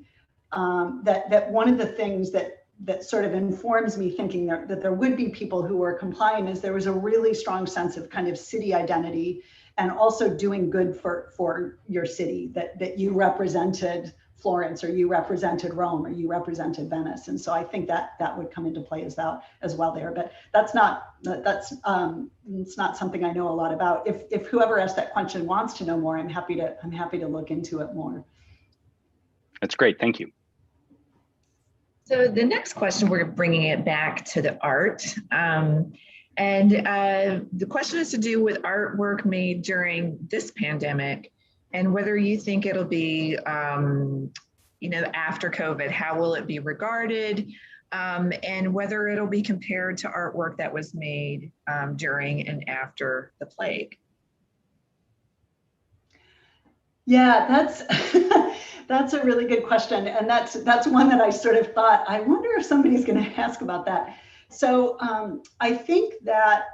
That one of the things that sort of informs me thinking that there would be people who were compliant is there was a really strong sense of kind of city identity and also doing good for your city, that you represented Florence, or you represented Rome, or you represented Venice. And so I think that would come into play as well there. But it's not something I know a lot about. If whoever asked that question wants to know more, I'm happy to look into it more. That's great. Thank you. So the next question, we're bringing it back to the art. And the question has to do with artwork made during this pandemic, and whether you think it'll be, after COVID, how will it be regarded, and whether it'll be compared to artwork that was made during and after the plague. Yeah, that's a really good question, and that's one that I sort of thought, I wonder if somebody's going to ask about that. So I think that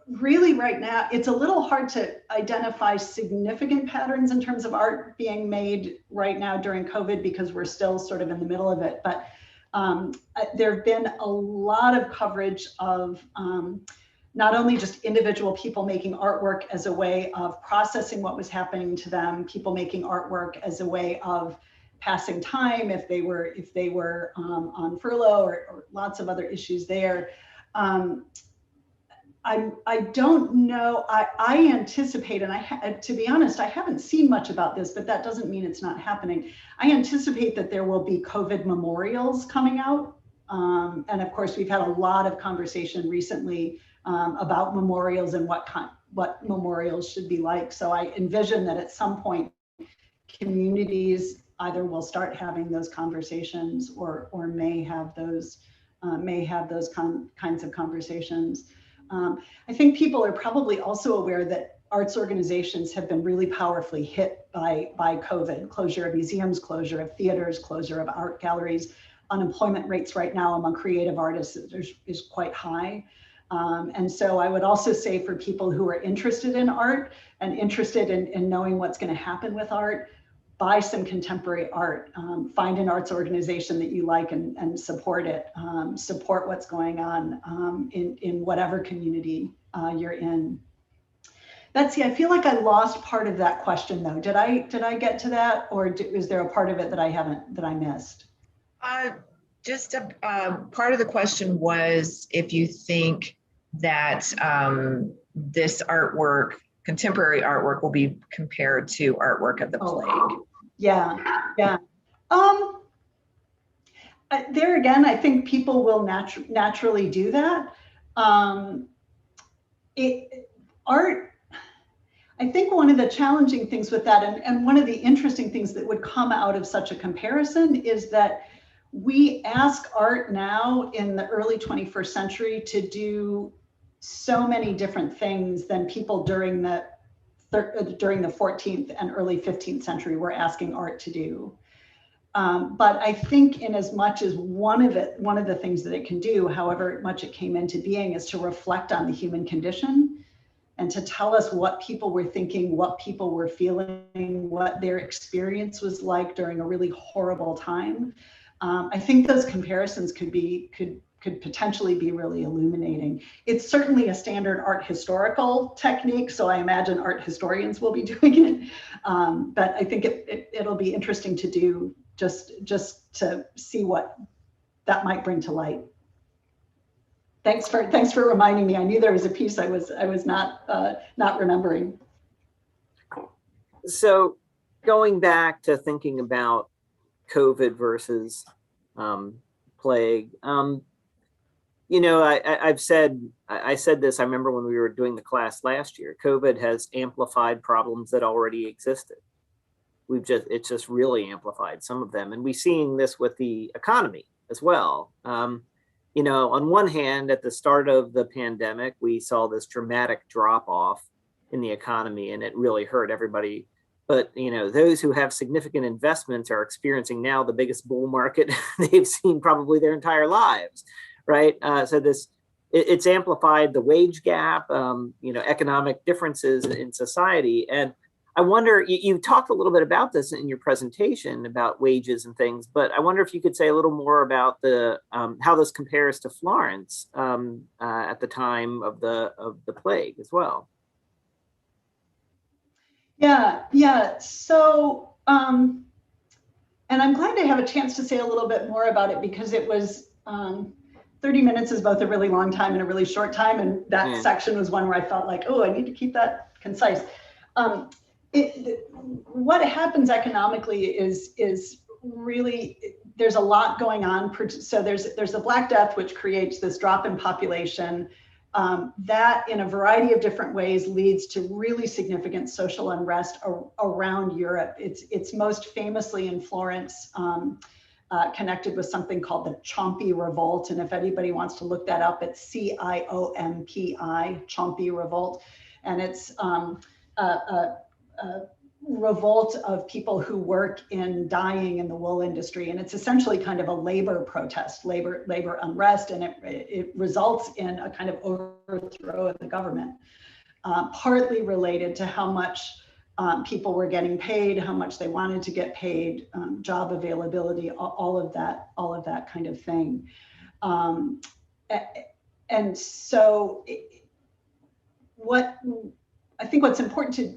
really right now, it's a little hard to identify significant patterns in terms of art being made right now during COVID because we're still sort of in the middle of it. But there have been a lot of coverage of not only just individual people making artwork as a way of processing what was happening to them, people making artwork as a way of passing time if they were on furlough or lots of other issues there. I don't know. I anticipate, and to be honest, I haven't seen much about this, but that doesn't mean it's not happening. I anticipate that there will be COVID memorials coming out. And of course, we've had a lot of conversation recently about memorials and what memorials should be like. So I envision that at some point, communities either will start having those conversations or may have those kinds of conversations. I think people are probably also aware that arts organizations have been really powerfully hit by COVID. Closure of museums, closure of theaters, closure of art galleries. Unemployment rates right now among creative artists is quite high. And so I would also say for people who are interested in art and interested in knowing what's going to happen with art, buy some contemporary art, find an arts organization that you like and support it, support what's going on in whatever community you're in. Betsy, I feel like I lost part of that question though. Did I get to that, or is there a part of it that I missed? Just part of the question was if you think that this artwork, contemporary artwork, will be compared to artwork of the plague. Yeah. There again, I think people will naturally do that. Art, I think one of the challenging things with that, and one of the interesting things that would come out of such a comparison is that we ask art now in the early 21st century to do so many different things than people during the 14th and early 15th century were asking art to do. But I think in as much as one of the things that it can do, however much it came into being, is to reflect on the human condition and to tell us what people were thinking, what people were feeling, what their experience was like during a really horrible time. I think those comparisons could potentially be really illuminating. It's certainly a standard art historical technique, so I imagine art historians will be doing it. But I think it'll be interesting to do just to see what that might bring to light. Thanks for reminding me. I knew there was a piece I was not remembering. So going back to thinking about COVID versus plague, you know, I said this, I remember when we were doing the class last year, COVID has amplified problems that already existed. It's just really amplified some of them. And we're seeing this with the economy as well. You know, on one hand, at the start of the pandemic, we saw this dramatic drop off in the economy and it really hurt everybody. But, you know, those who have significant investments are experiencing now the biggest bull market they've seen probably their entire lives, right? So it's amplified the wage gap, you know, economic differences in society. And I wonder, you talked a little bit about this in your presentation about wages and things, but I wonder if you could say a little more about the how this compares to Florence at the time of the plague as well. Yeah. So, and I'm glad to have a chance to say a little bit more about it because it was 30 minutes is both a really long time and a really short time, and that section was one where I felt like, oh, I need to keep that concise. What happens economically is really, there's a lot going on. So there's the Black Death, which creates this drop in population that in a variety of different ways leads to really significant social unrest around Europe. It's most famously in Florence, connected with something called the Ciompi Revolt. And if anybody wants to look that up, it's CIOMPI, Ciompi Revolt. And it's a revolt of people who work in dyeing in the wool industry. And it's essentially kind of a labor protest, labor unrest, and it results in a kind of overthrow of the government, partly related to how much people were getting paid, how much they wanted to get paid, job availability, all of that kind of thing. And so I think what's important to,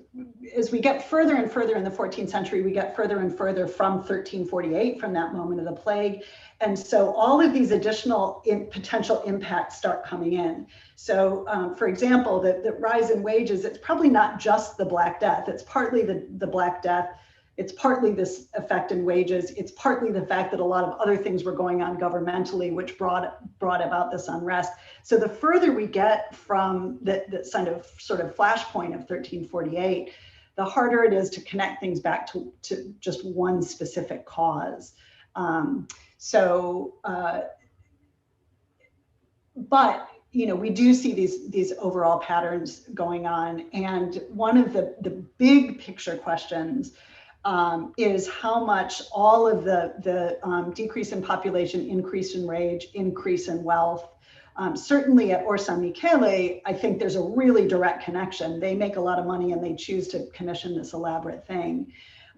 as we get further and further in the 14th century, we get further and further from 1348, from that moment of the plague. And so all of these additional potential impacts start coming in. So for example, the rise in wages, it's probably not just the Black Death. It's partly the Black Death. It's partly this effect in wages. It's partly the fact that a lot of other things were going on governmentally, which brought about this unrest. So the further we get from the sort of flashpoint of 1348, the harder it is to connect things back to just one specific cause. But we do see these overall patterns going on, and one of the big picture questions is how much all of the decrease in population, increase in wage, increase in wealth. Certainly at Orsa Michele, I think there's a really direct connection. They make a lot of money and they choose to commission this elaborate thing.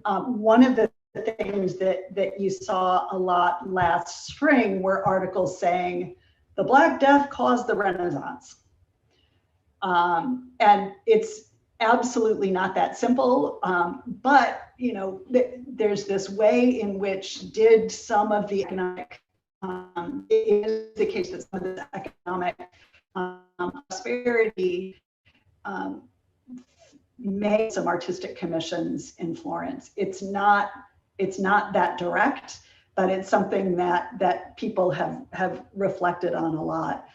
One of the things that you saw a lot last spring were articles saying the Black Death caused the Renaissance. And it's absolutely not that simple, but there's this way in which did some of the economic, it is the case that some of the economic prosperity made some artistic commissions in Florence. It's not that direct, but it's something that people have reflected on a lot.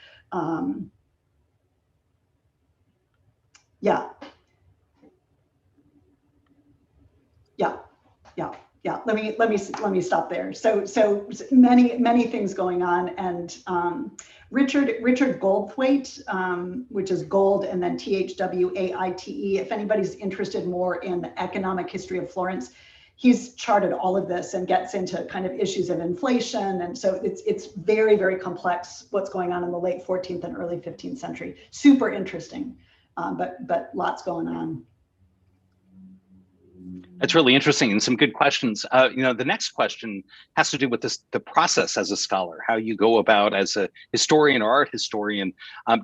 Yeah. Let me stop there. So many things going on, and Richard Goldthwaite, which is Gold and then THWAITE. If anybody's interested more in the economic history of Florence, he's charted all of this and gets into kind of issues of inflation, and so it's very, very complex what's going on in the late 14th and early 15th century. Super interesting, but lots going on. That's really interesting and some good questions. The next question has to do with the process as a scholar, how you go about as a historian or art historian,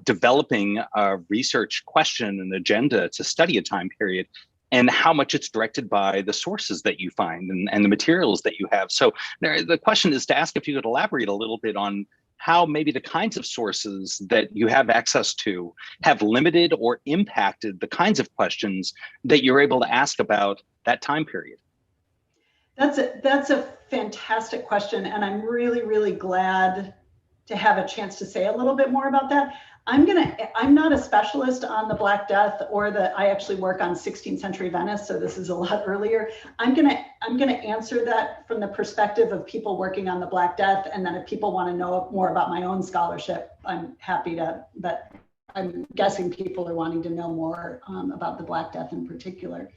developing a research question and agenda to study a time period, and how much it's directed by the sources that you find and the materials that you have. So the question is to ask if you could elaborate a little bit on how maybe the kinds of sources that you have access to have limited or impacted the kinds of questions that you're able to ask about that time period. That's a fantastic question, and I'm really, really glad to have a chance to say a little bit more about that. I'm not a specialist on the Black Death, or I actually work on 16th century Venice, so this is a lot earlier. I'm gonna answer that from the perspective of people working on the Black Death, and then if people want to know more about my own scholarship, I'm happy to, but I'm guessing people are wanting to know more about the Black Death in particular.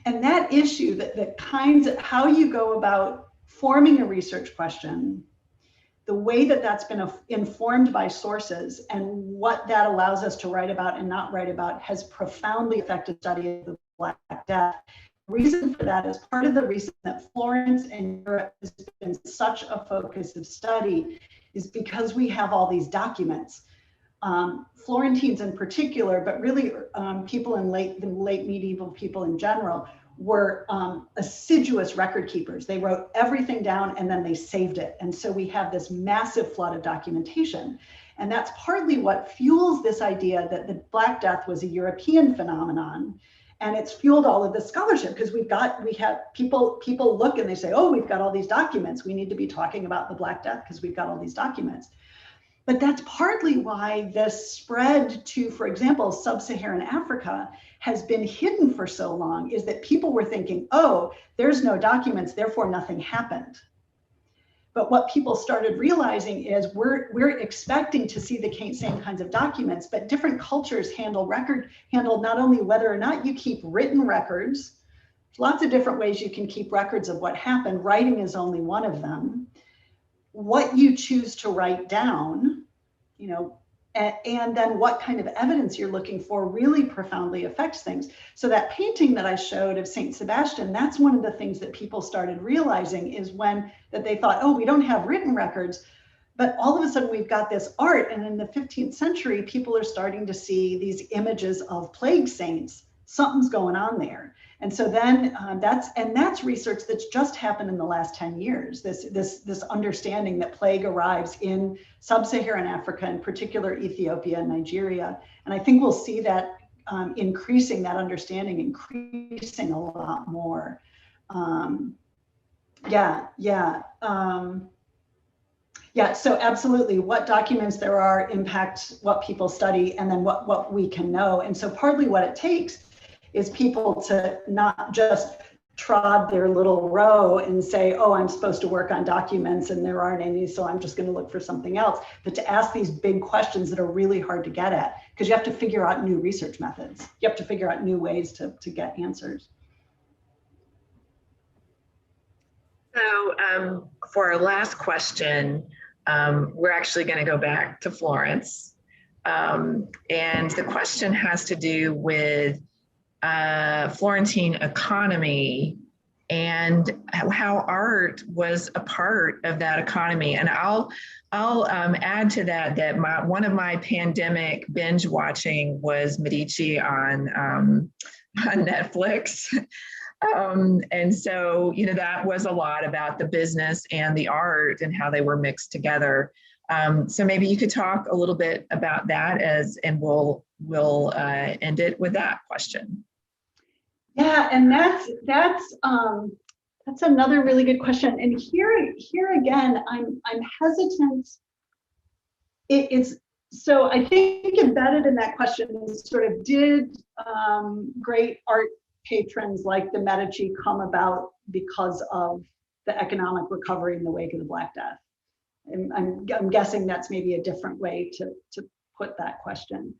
And that issue, the kinds of how you go about forming a research question, the way that's been informed by sources, and what that allows us to write about and not write about has profoundly affected study of the Black Death. The reason for that is part of the reason that Florence and Europe has been such a focus of study is because we have all these documents. Florentines in particular, but really people in the late medieval people in general, were assiduous record keepers. They wrote everything down and then they saved it. And so we have this massive flood of documentation. And that's partly what fuels this idea that the Black Death was a European phenomenon. And it's fueled all of this scholarship because we have people look and they say, oh, we've got all these documents. We need to be talking about the Black Death because we've got all these documents. But that's partly why the spread to, for example, sub-Saharan Africa has been hidden for so long, is that people were thinking, oh, there's no documents, therefore nothing happened. But what people started realizing is we're expecting to see the same kinds of documents, but different cultures handle not only whether or not you keep written records, lots of different ways you can keep records of what happened. Writing is only one of them. What you choose to write down, and then what kind of evidence you're looking for really profoundly affects things. So that painting that I showed of Saint Sebastian, that's one of the things that people started realizing is that they thought, oh, we don't have written records, but all of a sudden we've got this art. And in the 15th century, people are starting to see these images of plague saints something's going on there. And so then that's research that's just happened in the last 10 years. This understanding that plague arrives in sub-Saharan Africa, in particular Ethiopia and Nigeria. And I think we'll see that increasing, that understanding increasing a lot more. So absolutely, what documents there are impact what people study and then what we can know. And so partly what it takes is people to not just trod their little row and say, oh, I'm supposed to work on documents and there aren't any, so I'm just going to look for something else, but to ask these big questions that are really hard to get at, because you have to figure out new research methods. You have to figure out new ways to get answers. So for our last question, we're actually going to go back to Florence. And the question has to do with Florentine economy and how art was a part of that economy. And I'll add to that one of my pandemic binge watching was Medici on Netflix. And so, that was a lot about the business and the art and how they were mixed together. So maybe you could talk a little bit about that and we'll end it with that question. Yeah, and that's another really good question. And here again, I'm hesitant. So I think embedded in that question is sort of, did great art patrons like the Medici come about because of the economic recovery in the wake of the Black Death? And I'm guessing that's maybe a different way to put that question.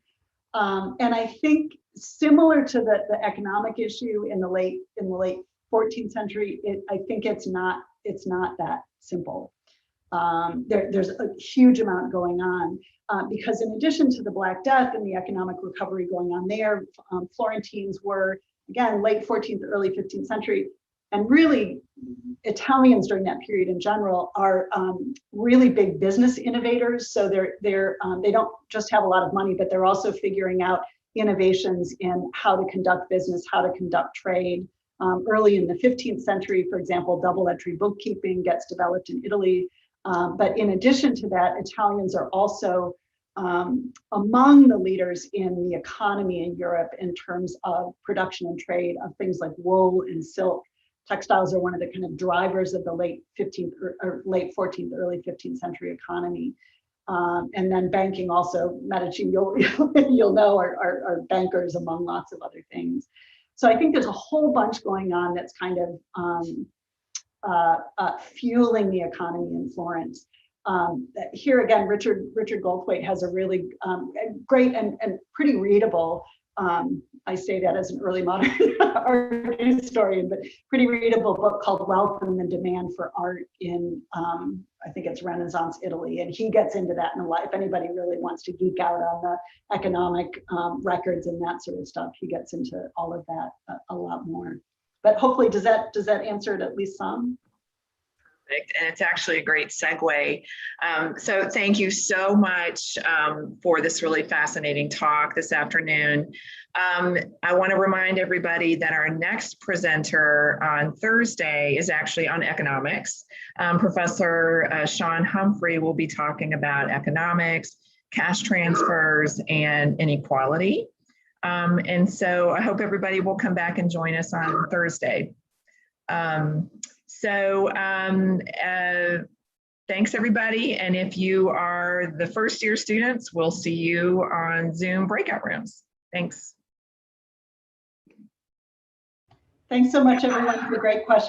And I think similar to the economic issue in the late 14th century, I think it's not that simple. There's a huge amount going on because in addition to the Black Death and the economic recovery going on there, Florentines were, again, late 14th, early 15th century, and really Italians during that period in general are really big business innovators. So they don't just have a lot of money, but they're also figuring out innovations in how to conduct business, how to conduct trade. Early in the 15th century, for example, double entry bookkeeping gets developed in Italy. But in addition to that, Italians are also among the leaders in the economy in Europe in terms of production and trade of things like wool and silk. Textiles are one of the kind of drivers of the late 14th, early 15th century economy. And then banking also, Medici, you'll know, are bankers among lots of other things. So I think there's a whole bunch going on that's kind of fueling the economy in Florence. Here again, Richard Goldthwait has a really great and pretty readable, I say that as an early modern art historian, but pretty readable book called Wealth and the Demand for Art in, I think it's Renaissance Italy. And he gets into that in a lot. If anybody really wants to geek out on the economic records and that sort of stuff, he gets into all of that a lot more. But hopefully, does that answer it at least some? And it's actually a great segue. So thank you so much for this really fascinating talk this afternoon. I want to remind everybody that our next presenter on Thursday is actually on economics. Professor Sean Humphrey will be talking about economics, cash transfers, and inequality. And so I hope everybody will come back and join us on Thursday. Thanks everybody. And if you are the first year students, we'll see you on Zoom breakout rooms. Thanks. Thanks so much, everyone, for the great questions.